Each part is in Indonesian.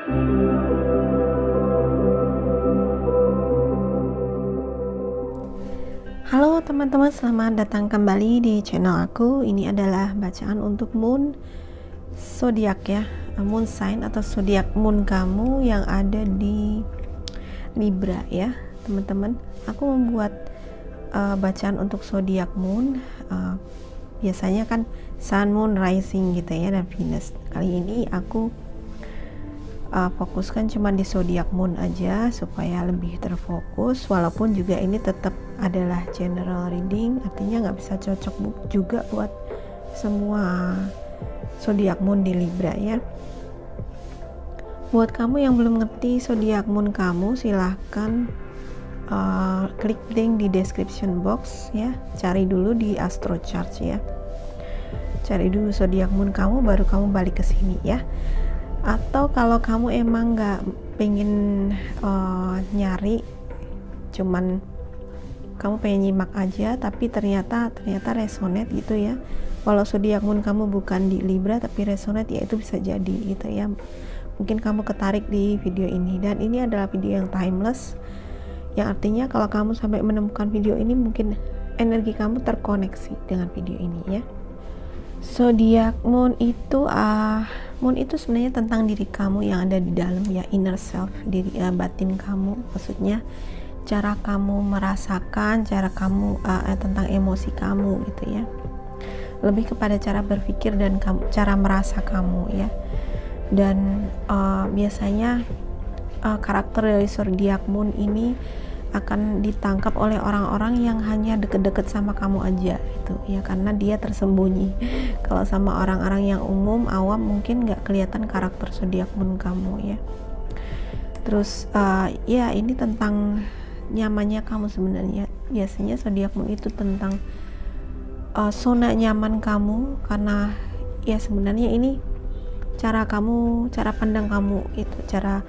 Halo teman-teman, selamat datang kembali di channel aku. Ini adalah bacaan untuk moon zodiak ya, moon sign atau zodiak moon kamu yang ada di Libra ya, teman-teman. Aku membuat bacaan untuk zodiak moon. Biasanya kan sun, moon, rising gitu ya, dan Venus. Kali ini aku fokuskan cuma di zodiak moon aja supaya lebih terfokus, walaupun juga ini tetap adalah general reading, artinya nggak bisa cocok juga buat semua zodiak moon di Libra ya. Buat kamu yang belum ngerti zodiak moon kamu, silahkan klik link di description box ya, cari dulu di astro chart ya, cari dulu zodiak moon kamu, baru kamu balik ke sini ya. Atau kalau kamu emang nggak pengen nyari, cuman kamu pengen nyimak aja tapi ternyata resonate gitu ya, walau zodiak moon kamu bukan di Libra tapi resonate, ya itu bisa jadi gitu ya. Mungkin kamu ketarik di video ini, dan ini adalah video yang timeless, yang artinya kalau kamu sampai menemukan video ini mungkin energi kamu terkoneksi dengan video ini ya. Zodiak moon itu sebenarnya tentang diri kamu yang ada di dalam ya, inner self, diri batin kamu, maksudnya cara kamu merasakan, cara kamu tentang emosi kamu gitu ya, lebih kepada cara berpikir dan cara merasa kamu ya. Dan biasanya karakter dari zodiak moon ini akan ditangkap oleh orang-orang yang hanya deket-deket sama kamu aja gitu ya, karena dia tersembunyi. Kalau sama orang-orang yang umum, awam, mungkin nggak kelihatan karakter zodiak moon kamu ya. Terus ya ini tentang nyamannya kamu sebenarnya. Biasanya zodiak moon itu tentang zona nyaman kamu, karena ya sebenarnya ini cara pandang kamu itu, cara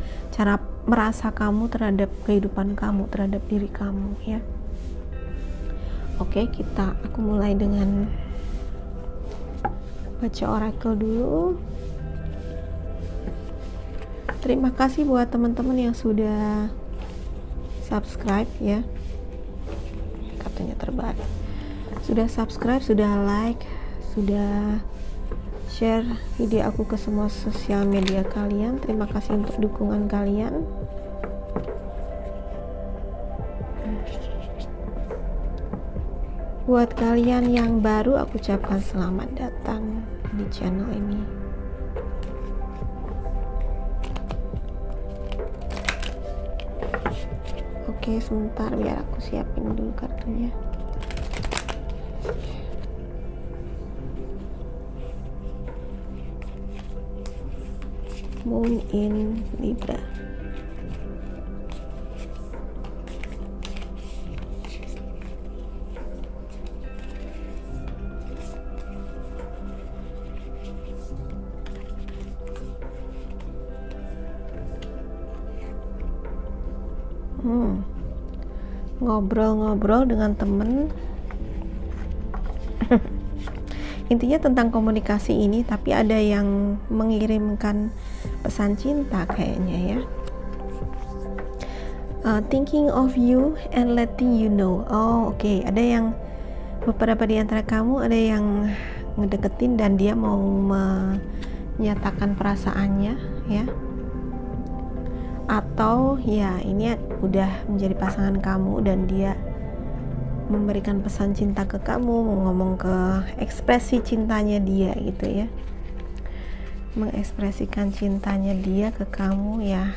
merasa kamu terhadap kehidupan kamu, terhadap diri kamu ya. Oke, aku mulai dengan baca oracle dulu. Terima kasih buat teman-teman yang sudah subscribe ya, katanya terbalik, sudah subscribe, sudah like, sudah share video aku ke semua sosial media kalian. Terima kasih untuk dukungan kalian. Buat kalian yang baru, aku ucapkan selamat datang di channel ini. Oke, sebentar biar aku siapin dulu kartunya. Moon in Libra. Ngobrol-ngobrol dengan temen. Intinya tentang komunikasi ini, tapi ada yang mengirimkan pesan cinta kayaknya ya. Thinking of you and letting you know. Oh oke, ada yang beberapa di antara kamu ada yang ngedeketin dan dia mau menyatakan perasaannya ya. Atau ya ini udah menjadi pasangan kamu dan dia memberikan pesan cinta ke kamu, mau ngomong ke ekspresi cintanya dia gitu ya, mengekspresikan cintanya dia ke kamu ya.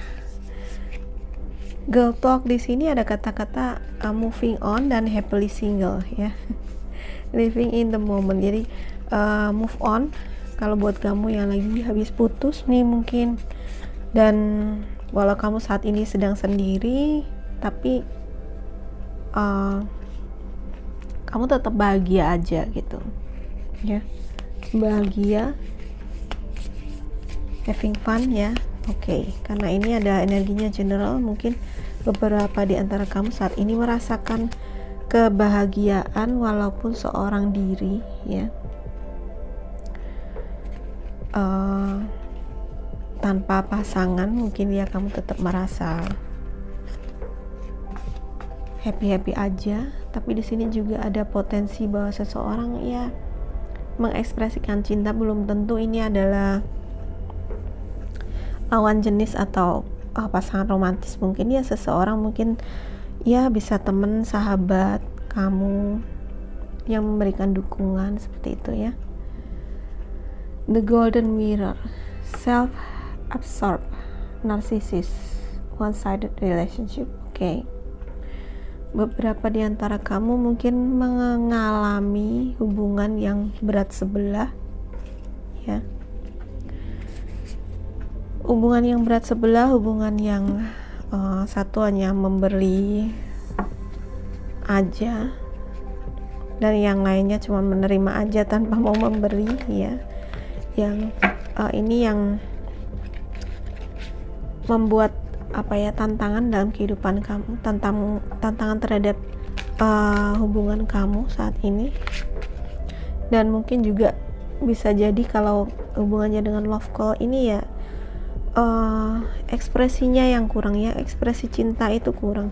Girl talk di sini ada kata-kata moving on dan happily single ya. Living in the moment, jadi move on kalau buat kamu yang lagi habis putus nih mungkin, dan walau kamu saat ini sedang sendiri, tapi kamu tetap bahagia aja gitu ya, bahagia, having fun ya. Oke, karena ini ada energinya general, mungkin beberapa di antara kamu saat ini merasakan kebahagiaan walaupun seorang diri ya. tanpa pasangan mungkin ya kamu tetap merasa happy aja, tapi di sini juga ada potensi bahwa seseorang ya mengekspresikan cinta. Belum tentu ini adalah lawan jenis atau pasangan romantis, mungkin ya seseorang, mungkin ya bisa teman, sahabat kamu yang memberikan dukungan seperti itu ya. The Golden Mirror, self-absorbed, narcissist, one-sided relationship. Oke. Beberapa di antara kamu mungkin mengalami hubungan yang berat sebelah ya. Hubungan yang berat sebelah, hubungan yang satu hanya memberi aja dan yang lainnya cuma menerima aja tanpa mau memberi ya. Yang ini yang membuat tantangan dalam kehidupan kamu, tantangan terhadap hubungan kamu saat ini. Dan mungkin juga bisa jadi kalau hubungannya dengan love call ini ya ekspresinya yang kurang ya, ekspresi cinta itu kurang.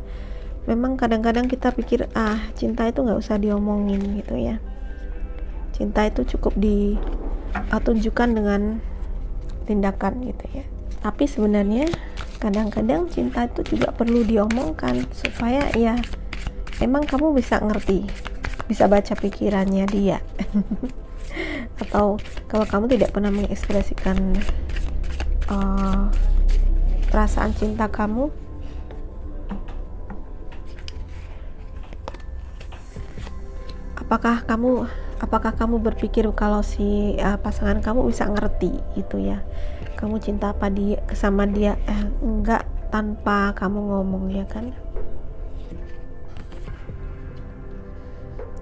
Memang kadang-kadang kita pikir cinta itu nggak usah diomongin gitu ya, cinta itu cukup ditunjukkan dengan tindakan gitu ya. Tapi sebenarnya kadang-kadang cinta itu juga perlu diomongkan supaya ya emang kamu bisa ngerti, bisa baca pikirannya dia. Atau kalau kamu tidak pernah mengekspresikan perasaan cinta kamu, apakah kamu berpikir kalau si pasangan kamu bisa ngerti gitu ya, kamu cinta apa sama dia enggak tanpa kamu ngomong ya kan.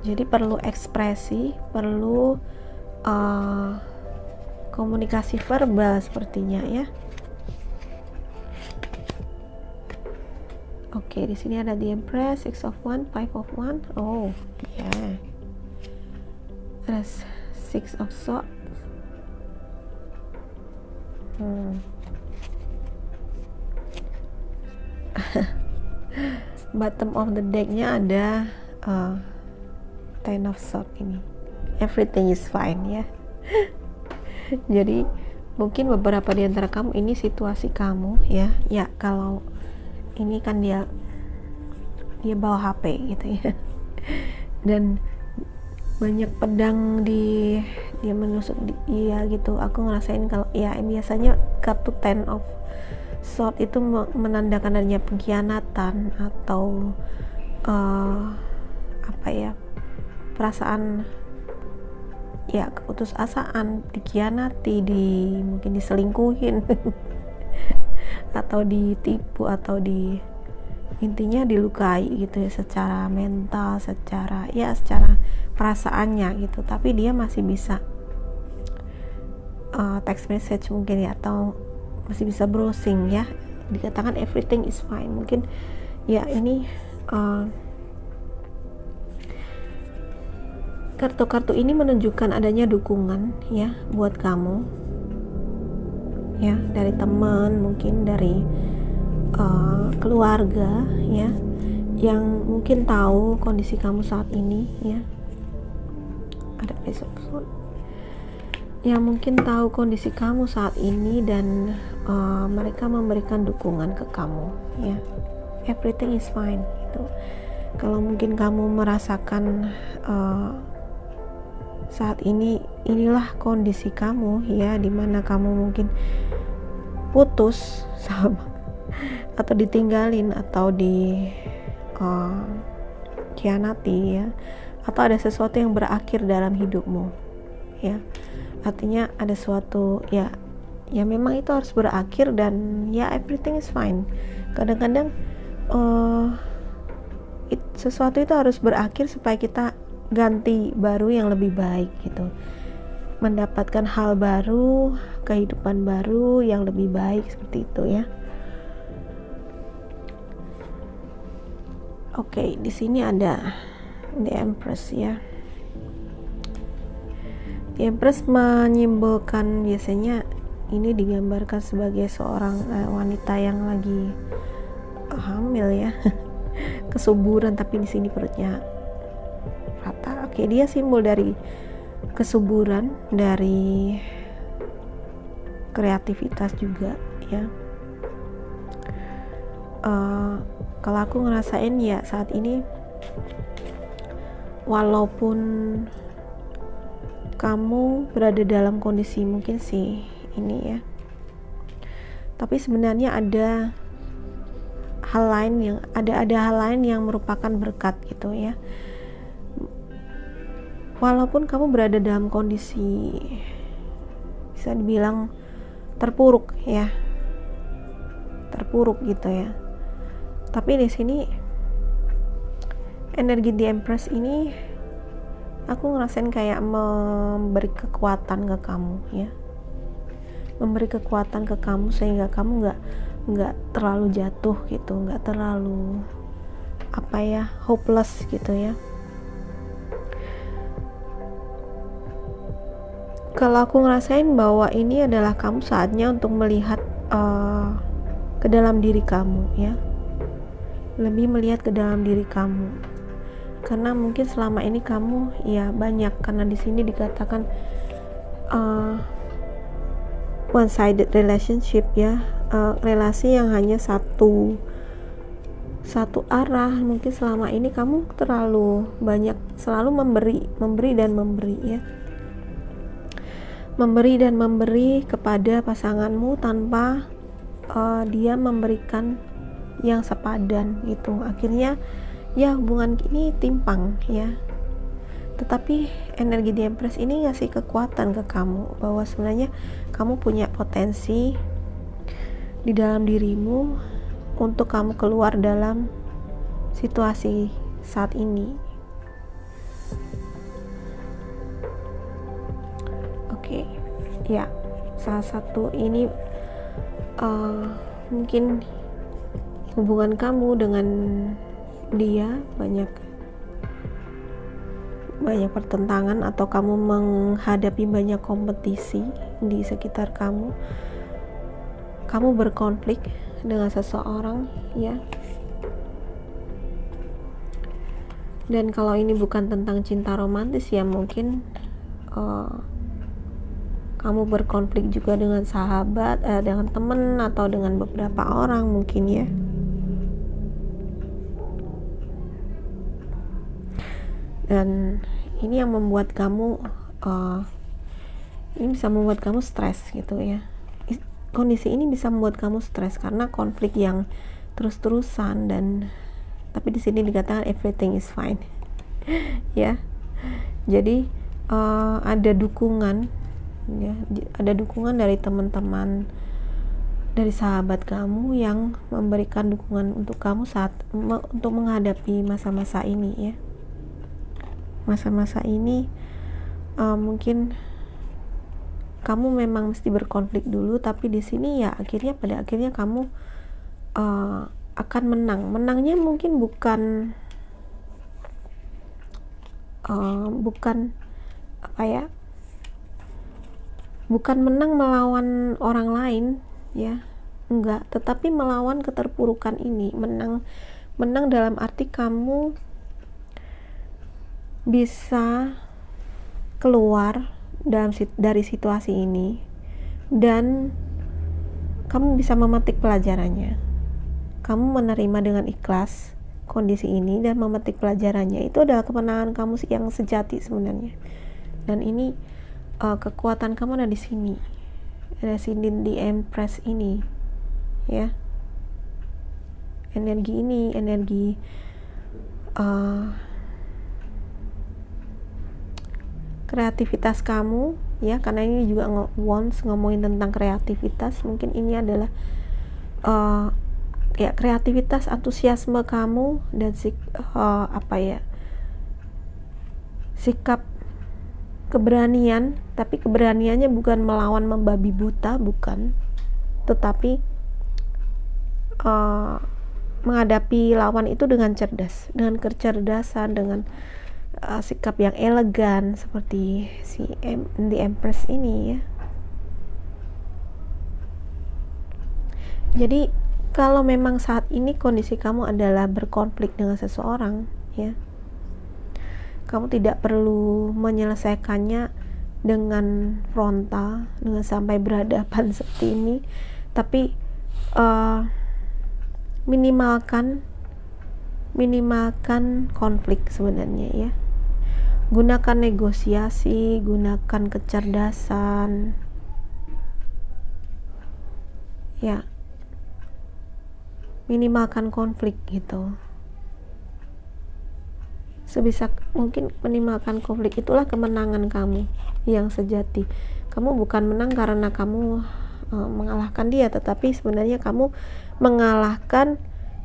Jadi perlu ekspresi, perlu komunikasi verbal sepertinya ya. Oke, di sini ada the Empress, 6 of Wands, 5 of Wands. Oh ya yeah. Ada 6 of Swords. Bottom of the deck-nya ada 10 of Swords ini. Everything is fine ya. Jadi mungkin beberapa di antara kamu ini situasi kamu ya. Ya kalau ini kan dia bawa HP gitu ya. Dan banyak pedang dia menusuk dia gitu. Aku ngerasain kalau ya biasanya kartu 10 of Swords itu menandakan adanya pengkhianatan atau perasaan ya keputusasaan, dikhianati, mungkin diselingkuhin atau ditipu atau intinya dilukai gitu ya, secara mental, secara perasaannya gitu. Tapi dia masih bisa text message mungkin ya, atau masih bisa browsing ya, dikatakan everything is fine. Mungkin ya ini kartu-kartu ini menunjukkan adanya dukungan ya buat kamu ya, dari teman, mungkin dari keluarga ya, yang mungkin tahu kondisi kamu saat ini ya. Ada besok yang mungkin tahu kondisi kamu saat ini dan mereka memberikan dukungan ke kamu ya. Everything is fine gitu. Kalau mungkin kamu merasakan saat ini inilah kondisi kamu ya, dimana kamu mungkin putus sama atau ditinggalin atau khianati ya, atau ada sesuatu yang berakhir dalam hidupmu ya. Artinya ada suatu ya memang itu harus berakhir dan ya everything is fine. Kadang-kadang sesuatu itu harus berakhir supaya kita ganti baru yang lebih baik gitu, mendapatkan hal baru, kehidupan baru yang lebih baik seperti itu ya. Oke, di sini ada the Empress ya. The Empress menyimbolkan biasanya ini digambarkan sebagai seorang wanita yang lagi hamil ya. Kesuburan, tapi di sini perutnya rata. Oke, dia simbol dari kesuburan, dari kreativitas juga ya. Kalau aku ngerasain ya saat ini, walaupun kamu berada dalam kondisi mungkin sih ini ya, tapi sebenarnya ada hal lain yang ada hal lain yang merupakan berkat gitu ya. Walaupun kamu berada dalam kondisi bisa dibilang terpuruk ya, terpuruk gitu ya, tapi di sini energi The Empress ini aku ngerasain kayak memberi kekuatan ke kamu ya, memberi kekuatan ke kamu sehingga kamu nggak terlalu jatuh gitu, nggak terlalu hopeless gitu ya. Kalau aku ngerasain bahwa ini adalah kamu saatnya untuk melihat ke dalam diri kamu ya, lebih melihat ke dalam diri kamu, karena mungkin selama ini kamu ya banyak, karena di sini dikatakan one sided relationship ya, relasi yang hanya satu arah. Mungkin selama ini kamu terlalu banyak selalu memberi dan memberi ya, memberi dan memberi kepada pasanganmu tanpa dia memberikan yang sepadan gitu. Akhirnya ya hubungan ini timpang ya. Tetapi energi The Empress ini ngasih kekuatan ke kamu bahwa sebenarnya kamu punya potensi di dalam dirimu untuk kamu keluar dalam situasi saat ini. Oke, ya, salah satu ini mungkin hubungan kamu dengan dia banyak pertentangan, atau kamu menghadapi banyak kompetisi di sekitar kamu berkonflik dengan seseorang ya. Dan kalau ini bukan tentang cinta romantis ya, mungkin kamu berkonflik juga dengan sahabat, dengan teman, atau dengan beberapa orang mungkin ya. Dan ini yang membuat kamu ini bisa membuat kamu stres gitu ya. Kondisi ini bisa membuat kamu stres karena konflik yang terus-terusan, dan tapi di sini dikatakan everything is fine ya. Jadi ada dukungan ya, ada dukungan dari teman-teman, dari sahabat kamu yang memberikan dukungan untuk kamu untuk menghadapi masa-masa ini ya. Masa-masa ini mungkin kamu memang mesti berkonflik dulu, tapi di sini ya pada akhirnya kamu akan menang. Menangnya mungkin bukan bukan menang melawan orang lain ya, enggak, tetapi melawan keterpurukan ini. Menang dalam arti kamu bisa keluar dari situasi ini, dan kamu bisa memetik pelajarannya. Kamu menerima dengan ikhlas kondisi ini dan memetik pelajarannya. Itu adalah kemenangan kamu yang sejati sebenarnya. Dan ini kekuatan kamu ada di sini. Ada di Empress ini ya. Energi ini energi kreativitas kamu ya, karena ini juga ngomongin tentang kreativitas. Mungkin ini adalah ya kreativitas, antusiasme kamu, dan sikap keberanian. Tapi keberaniannya bukan melawan membabi buta, bukan, tetapi menghadapi lawan itu dengan cerdas, dengan kecerdasan, dengan sikap yang elegan seperti The Empress ini ya. Jadi kalau memang saat ini kondisi kamu adalah berkonflik dengan seseorang, ya, kamu tidak perlu menyelesaikannya dengan frontal, dengan sampai berhadapan seperti ini, tapi minimalkan konflik sebenarnya, ya. Gunakan negosiasi, gunakan kecerdasan, ya, minimalkan konflik gitu. Sebisa mungkin minimalkan konflik, itulah kemenangan kamu yang sejati. Kamu bukan menang karena kamu mengalahkan dia, tetapi sebenarnya kamu mengalahkan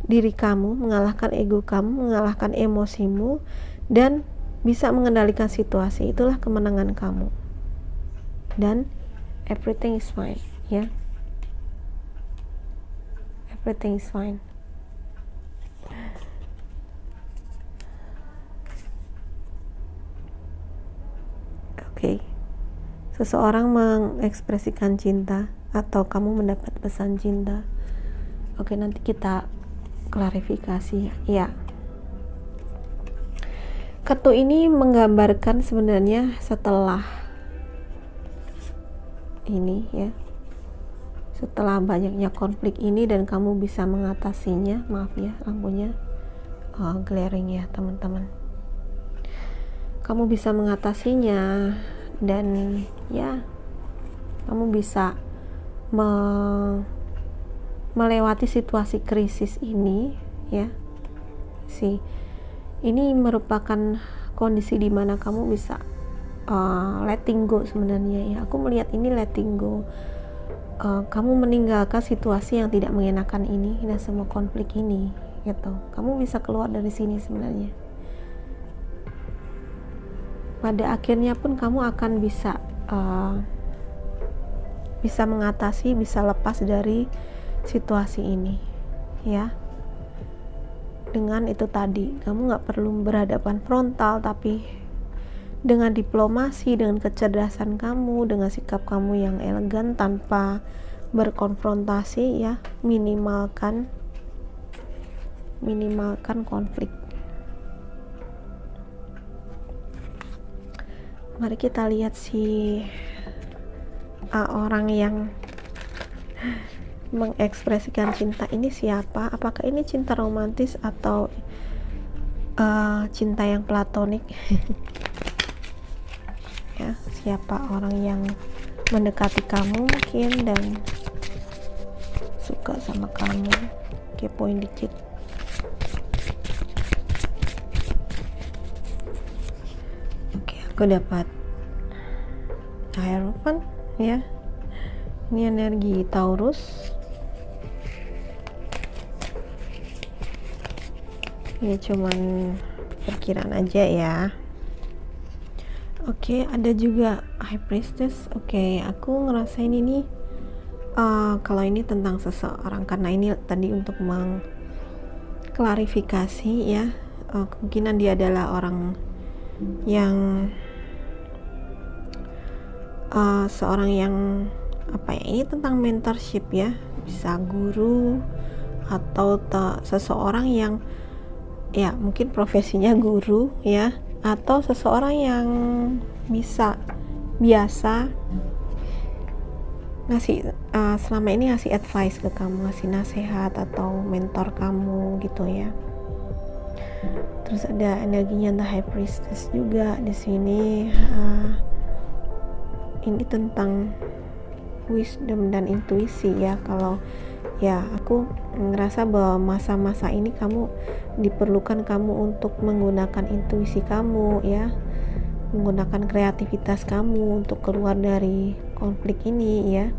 diri kamu, mengalahkan ego kamu, mengalahkan emosimu, dan bisa mengendalikan situasi. Itulah kemenangan kamu. Dan everything is fine, ya. Everything is fine. Oke. Seseorang mengekspresikan cinta atau kamu mendapat pesan cinta. Oke, nanti kita klarifikasi, ya. Kartu ini menggambarkan sebenarnya setelah ini, ya, setelah banyaknya konflik ini dan kamu bisa mengatasinya. Maaf ya, lampunya glaring ya teman-teman. Kamu bisa mengatasinya dan ya, kamu bisa melewati situasi krisis ini, ya. Ini merupakan kondisi di mana kamu bisa letting go sebenarnya, ya. Aku melihat ini letting go. Kamu meninggalkan situasi yang tidak mengenakan ini dan semua konflik ini, gitu. Kamu bisa keluar dari sini sebenarnya. Pada akhirnya pun kamu akan bisa mengatasi, bisa lepas dari situasi ini, ya. Dengan itu tadi, kamu nggak perlu berhadapan frontal, tapi dengan diplomasi, dengan kecerdasan kamu, dengan sikap kamu yang elegan tanpa berkonfrontasi, ya, minimalkan konflik. Mari kita lihat orang yang mengekspresikan cinta ini siapa. Apakah ini cinta romantis atau cinta yang platonik? Ya, siapa orang yang mendekati kamu mungkin dan suka sama kamu, kepoin dikit. Oke, aku dapat Hierophant, ya. Ini energi Taurus. Ini cuman perkiraan aja, ya. Oke, ada juga High Priestess. Oke, aku ngerasain ini kalau ini tentang seseorang, karena ini tadi untuk mengklarifikasi, ya. Kemungkinan dia adalah orang yang seorang yang ini tentang mentorship, ya. Bisa guru atau seseorang yang, ya, mungkin profesinya guru, ya, atau seseorang yang biasa ngasih selama ini ngasih advice ke kamu, ngasih nasihat atau mentor kamu gitu, ya. Terus ada energinya The High Priestess juga di sini. Ini tentang wisdom dan intuisi, ya. Kalau, ya, aku ngerasa bahwa masa-masa ini diperlukan kamu untuk menggunakan intuisi kamu, ya, menggunakan kreativitas kamu untuk keluar dari konflik ini, ya.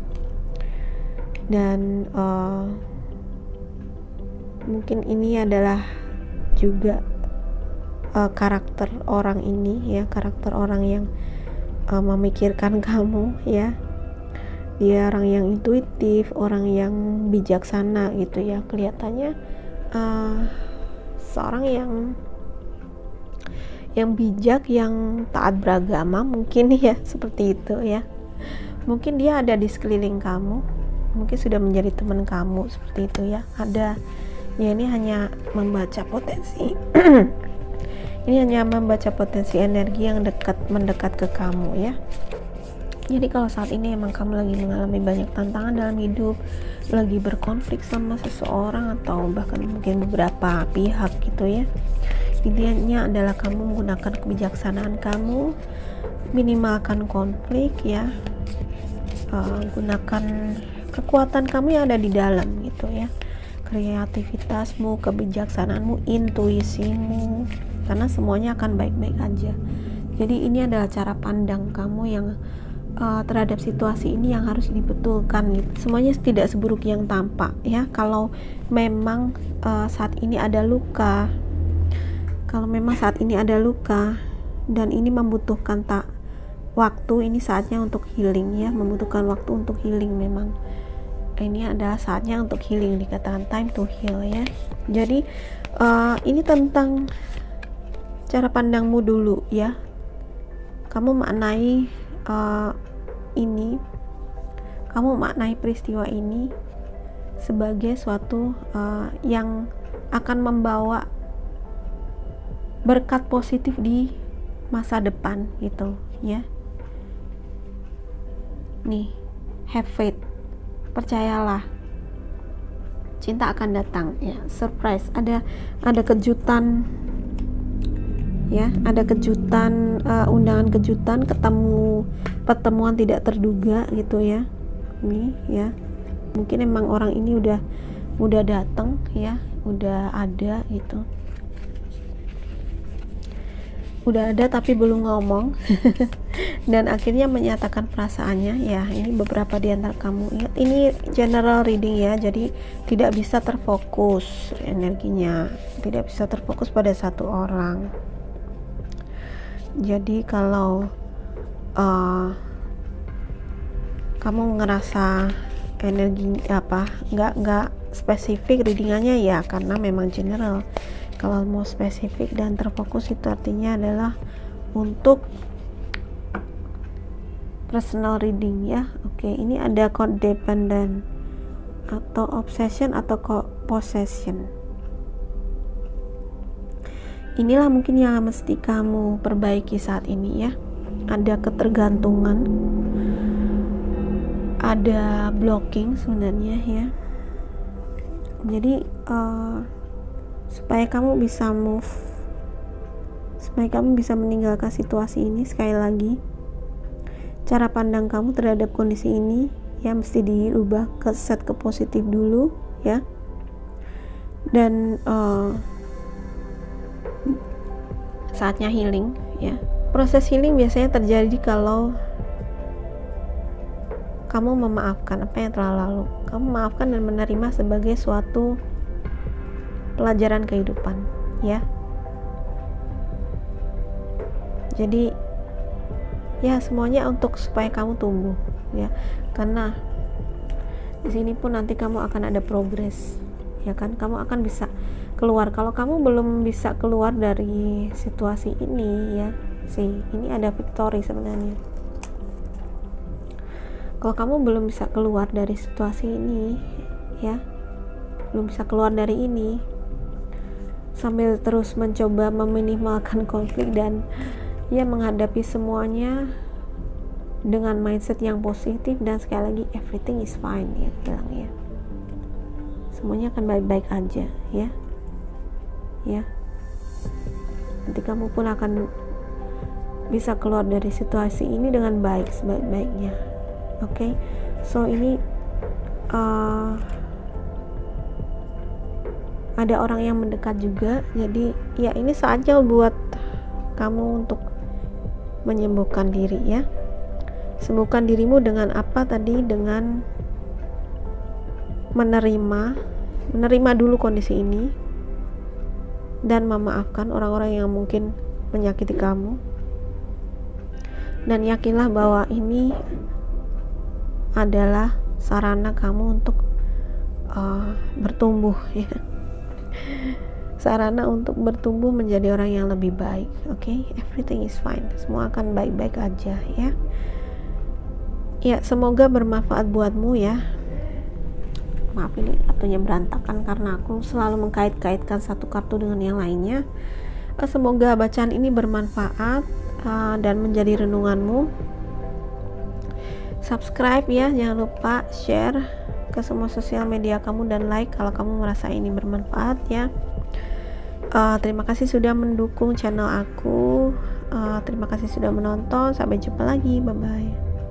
Dan mungkin ini adalah juga karakter orang ini, ya, karakter orang yang memikirkan kamu, ya. Dia orang yang intuitif, orang yang bijaksana gitu, ya. Kelihatannya seorang yang bijak, yang taat beragama mungkin, ya, seperti itu, ya. Mungkin dia ada di sekeliling kamu, mungkin sudah menjadi teman kamu seperti itu ya. Ada ya, ini hanya membaca potensi ini hanya membaca potensi energi yang mendekat ke kamu ya. Jadi kalau saat ini emang kamu lagi mengalami banyak tantangan dalam hidup, lagi berkonflik sama seseorang atau bahkan mungkin beberapa pihak gitu ya, intinya adalah kamu menggunakan kebijaksanaan kamu, minimalkan konflik ya, gunakan kekuatan kamu yang ada di dalam gitu ya, kreativitasmu, kebijaksanaanmu, intuisimu, karena semuanya akan baik-baik aja. Jadi ini adalah cara pandang kamu yang terhadap situasi ini yang harus dibetulkan gitu. Semuanya tidak seburuk yang tampak ya. Kalau memang saat ini ada luka, dan ini membutuhkan waktu, ini saatnya untuk healing ya, membutuhkan waktu untuk healing. Memang ini adalah saatnya untuk healing, dikatakan time to heal ya. Jadi ini tentang cara pandangmu dulu ya. Kamu maknai kamu maknai peristiwa ini sebagai suatu yang akan membawa berkat positif di masa depan gitu ya. Nih, have faith, percayalah, cinta akan datang ya. Surprise, ada kejutan ya, ada kejutan, undangan kejutan, pertemuan tidak terduga gitu ya. Ini ya, mungkin emang orang ini udah datang ya, udah ada gitu, udah ada tapi belum ngomong dan akhirnya menyatakan perasaannya ya. Ini beberapa di antara kamu, ingat ini general reading ya, jadi tidak bisa terfokus energinya, tidak bisa terfokus pada satu orang. Jadi kalau kamu ngerasa energi nggak spesifik readingannya ya, karena memang general. Kalau mau spesifik dan terfokus itu artinya adalah untuk personal reading ya. Oke, ini ada codependent atau obsession atau possession. Inilah mungkin yang mesti kamu perbaiki saat ini ya. Ada ketergantungan, ada blocking sebenarnya ya. Jadi supaya kamu bisa move, supaya kamu bisa meninggalkan situasi ini, sekali lagi cara pandang kamu terhadap kondisi ini ya mesti diubah ke set ke positif dulu ya. Dan saatnya healing ya. Proses healing biasanya terjadi kalau kamu memaafkan apa yang telah lalu. Kamu memaafkan dan menerima sebagai suatu pelajaran kehidupan ya. Jadi ya semuanya untuk supaya kamu tumbuh ya, karena di sini pun nanti kamu akan ada progres ya kan. Kamu akan bisa keluar. Kalau kamu belum bisa keluar dari situasi ini ya, ini ada victory sebenarnya. Kalau kamu belum bisa keluar dari situasi ini ya, belum bisa keluar dari ini, sambil terus mencoba meminimalkan konflik dan ya menghadapi semuanya dengan mindset yang positif, dan sekali lagi everything is fine ya, bilang ya, semuanya akan baik-baik aja ya. Nanti kamu pun akan bisa keluar dari situasi ini dengan baik, sebaik-baiknya. Oke. So ini ada orang yang mendekat juga, jadi ya ini saatnya buat kamu untuk menyembuhkan diri ya. Sembuhkan dirimu dengan apa tadi? Dengan menerima dulu kondisi ini dan memaafkan orang-orang yang mungkin menyakiti kamu, dan yakinlah bahwa ini adalah sarana kamu untuk bertumbuh ya, sarana untuk bertumbuh menjadi orang yang lebih baik. Oke, everything is fine, semua akan baik-baik aja ya. Ya, semoga bermanfaat buatmu ya. maaf ini kartunya berantakan karena aku selalu mengkait-kaitkan satu kartu dengan yang lainnya. Semoga bacaan ini bermanfaat dan menjadi renunganmu. Subscribe ya, jangan lupa share ke semua sosial media kamu dan like kalau kamu merasa ini bermanfaat ya. Terima kasih sudah mendukung channel aku. Terima kasih sudah menonton. Sampai jumpa lagi. Bye bye.